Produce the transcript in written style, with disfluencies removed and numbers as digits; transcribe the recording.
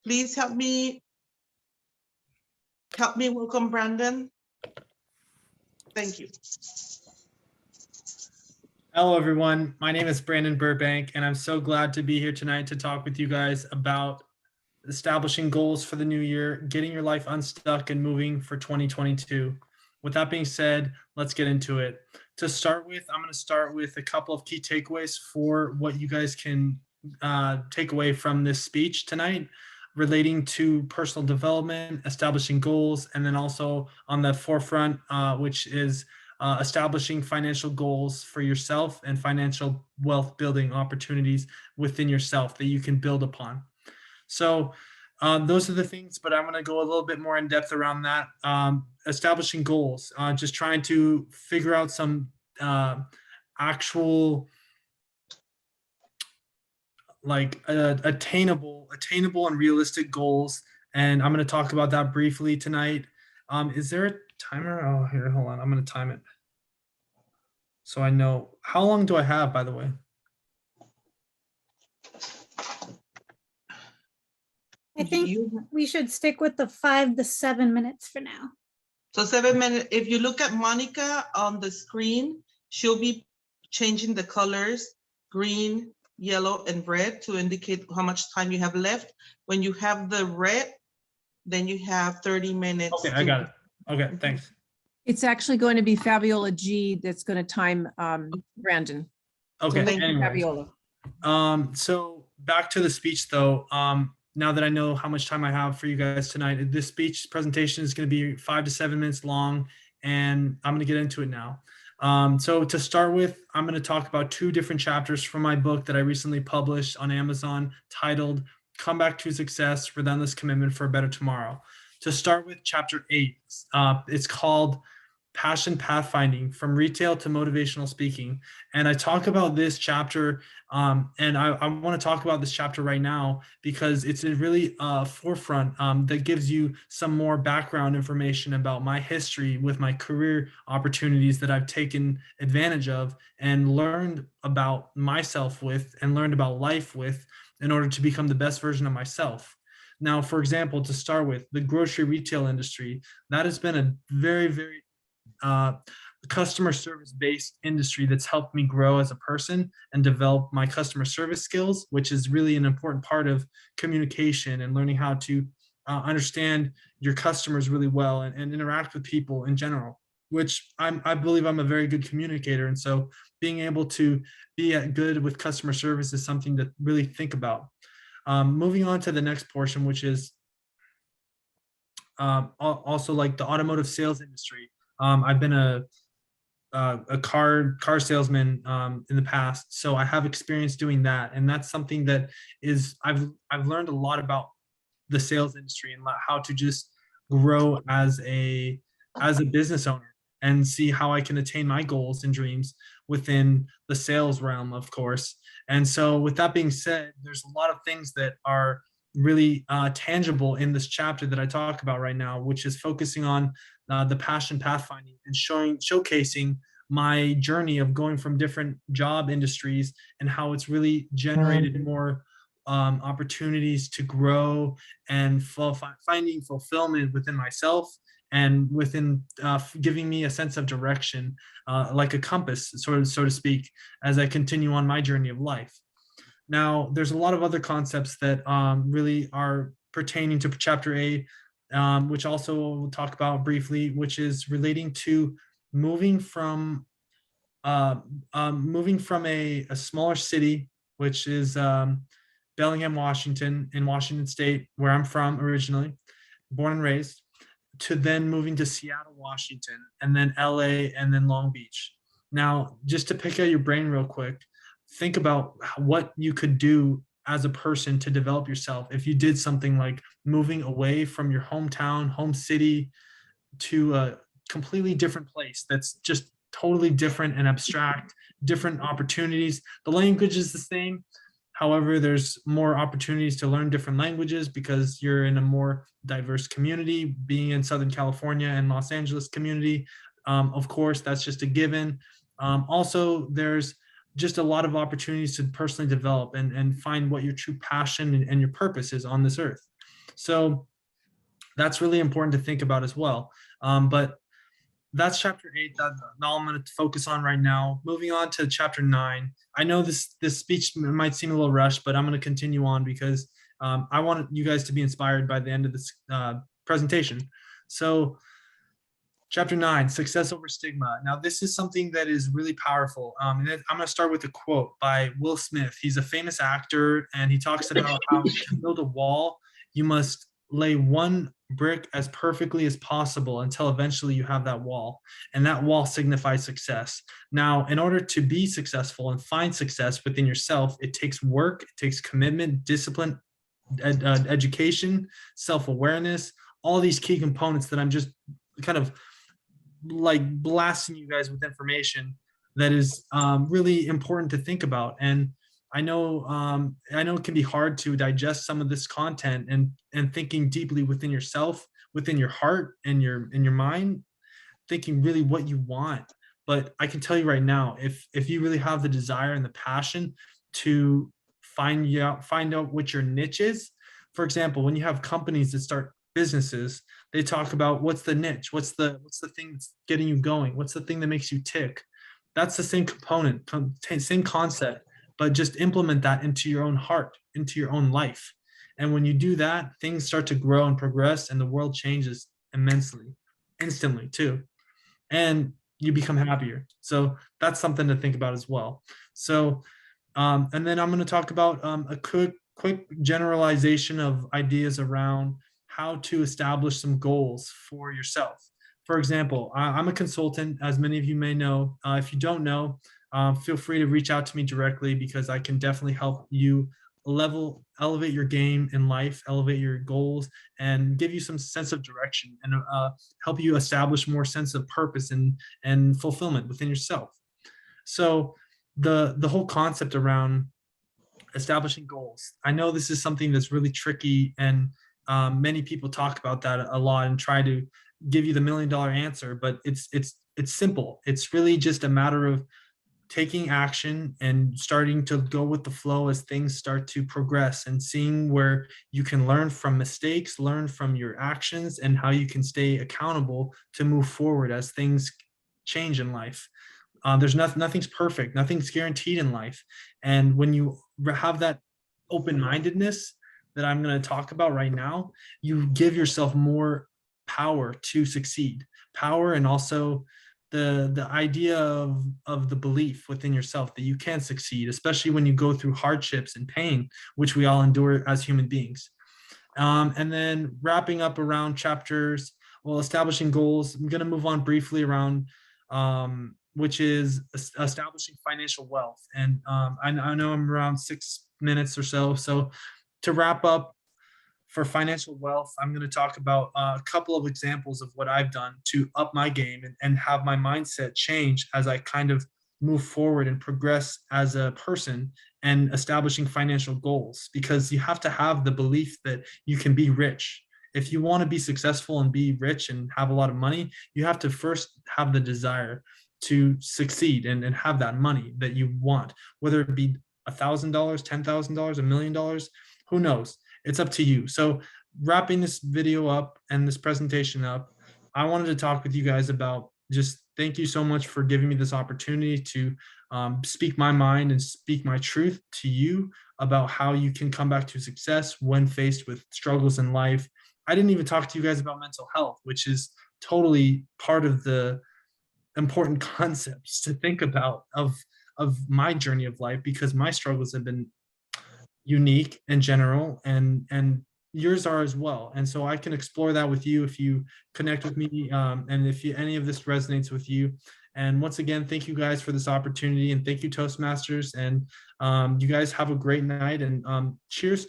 Please help me welcome Brandon. Thank you. Hello, everyone. My name is Brandon Burbank, and I'm so glad to be here tonight to talk with you guys about establishing goals for the new year, getting your life unstuck, and moving for 2022. With that being said, let's get into it. To start with, I'm going to start with a couple of key takeaways for what you guys can take away from this speech tonight, relating to personal development, establishing goals, and then also on the forefront, which is establishing financial goals for yourself and financial wealth building opportunities within yourself that you can build upon. So those are the things, but I'm going to go a little bit more in depth around that. Establishing goals, just trying to figure out some actual like attainable and realistic goals. And I'm going to talk about that briefly tonight. Is there a timer? Oh, here, hold on. I'm going to time it. So I know, how long do I have, by the way? I think we should stick with the 5 to 7 minutes for now. So 7 minutes. If you look at Monica on the screen, she'll be changing the colors, green, yellow, and red to indicate how much time you have left. When you have the red, then you have 30 minutes. Okay, I got it. Okay, thanks. It's actually going to be Fabiola G that's going to time Brandon. Okay, So anyways. Fabiola. So back to the speech though. Now that I know how much time I have for you guys tonight, this speech presentation is going to be 5 to 7 minutes long, and I'm going to get into it now. So to start with, I'm going to talk about 2 different chapters from my book that I recently published on Amazon, titled Come Back to Success, Relentless Commitment for a Better Tomorrow. To start with chapter 8, it's called Passion Pathfinding, From Retail to Motivational Speaking. And I talk about this chapter, and I want to talk about this chapter right now because it's a really forefront that gives you some more background information about my history with my career opportunities that I've taken advantage of and learned about myself with and learned about life with in order to become the best version of myself. Now, for example, to start with, the grocery retail industry, that has been a very, very customer service based industry that's helped me grow as a person and develop my customer service skills, which is really an important part of communication and learning how to understand your customers really well and interact with people in general, which I believe I'm a very good communicator. And so being able to be good with customer service is something to really think about. Moving on to the next portion, which is also like the automotive sales industry. I've been a car salesman in the past, so I have experience doing that, and that's something that is I've learned a lot about the sales industry and how to just grow as a business owner and see how I can attain my goals and dreams within the sales realm, of course. And so with that being said, there's a lot of things that are really tangible in this chapter that I talk about right now, which is focusing on the passion pathfinding and showcasing my journey of going from different job industries and how it's really generated more opportunities to grow and finding fulfillment within myself and within giving me a sense of direction, like a compass, so to speak, as I continue on my journey of life. Now, there's a lot of other concepts that really are pertaining to chapter 8, which also we'll talk about briefly, which is relating to moving from a smaller city, which is Bellingham, Washington, in Washington State, where I'm from originally, born and raised, to then moving to Seattle, Washington, and then LA, and then Long Beach. Now, just to pick at your brain real quick, think about what you could do as a person to develop yourself if you did something like moving away from your hometown, home city, to a completely different place that's just totally different and abstract, different opportunities. The language is the same. However, there's more opportunities to learn different languages because you're in a more diverse community, being in Southern California and Los Angeles community. Of course, that's just a given. Also, there's just a lot of opportunities to personally develop and find what your true passion and your purpose is on this earth. So that's really important to think about as well. But that's chapter 8 that all I'm going to focus on right now. Moving on to chapter 9. I know this speech might seem a little rushed, but I'm going to continue on because I want you guys to be inspired by the end of this presentation. So chapter 9, success over stigma. Now, this is something that is really powerful. And I'm going to start with a quote by Will Smith. He's a famous actor, and he talks about how to build a wall, you must lay one brick as perfectly as possible until eventually you have that wall. And that wall signifies success. Now, in order to be successful and find success within yourself, it takes work, it takes commitment, discipline, education, self-awareness, all these key components that I'm just kind of like blasting you guys with information that is really important to think about. And I know it can be hard to digest some of this content and thinking deeply within yourself, within your heart and your mind, thinking really what you want. But I can tell you right now, if you really have the desire and the passion to find out what your niche is. For example, when you have companies that start businesses, they talk about what's the niche, what's the thing that's getting you going, what's the thing that makes you tick. That's the same component, same concept, but just implement that into your own heart, into your own life. And when you do that, things start to grow and progress, and the world changes immensely, instantly too. And you become happier. So that's something to think about as well. So, and then I'm going to talk about a quick generalization of ideas around how to establish some goals for yourself. For example, I'm a consultant, as many of you may know. If you don't know, feel free to reach out to me directly, because I can definitely help you elevate your game in life, elevate your goals, and give you some sense of direction, and help you establish more sense of purpose and fulfillment within yourself. So the whole concept around establishing goals, I know this is something that's really tricky, and many people talk about that a lot and try to give you the $1 million answer, but it's simple. It's really just a matter of taking action and starting to go with the flow as things start to progress, and seeing where you can learn from mistakes, learn from your actions, and how you can stay accountable to move forward as things change in life. There's nothing's perfect, nothing's guaranteed in life. And when you have that open-mindedness that I'm going to talk about right now, you give yourself more power to succeed, power, and also the idea of the belief within yourself that you can succeed, especially when you go through hardships and pain, which we all endure as human beings. And then wrapping up around chapters, establishing goals, I'm going to move on briefly around which is establishing financial wealth. And I know I'm around 6 minutes or so. So to wrap up, for financial wealth, I'm going to talk about a couple of examples of what I've done to up my game and have my mindset change as I kind of move forward and progress as a person, and establishing financial goals, because you have to have the belief that you can be rich. If you want to be successful and be rich and have a lot of money, you have to first have the desire to succeed and have that money that you want, whether it be $1,000, $10,000, $1 million, who knows? It's up to you. So wrapping this video up and this presentation up, I wanted to talk with you guys about just thank you so much for giving me this opportunity to speak my mind and speak my truth to you about how you can come back to success when faced with struggles in life. I didn't even talk to you guys about mental health, which is totally part of the important concepts to think about of my journey of life, because my struggles have been unique and general, and yours are as well. And so I can explore that with you if you connect with me, and if any of this resonates with you. And once again, thank you guys for this opportunity, and thank you, Toastmasters, and you guys have a great night, and cheers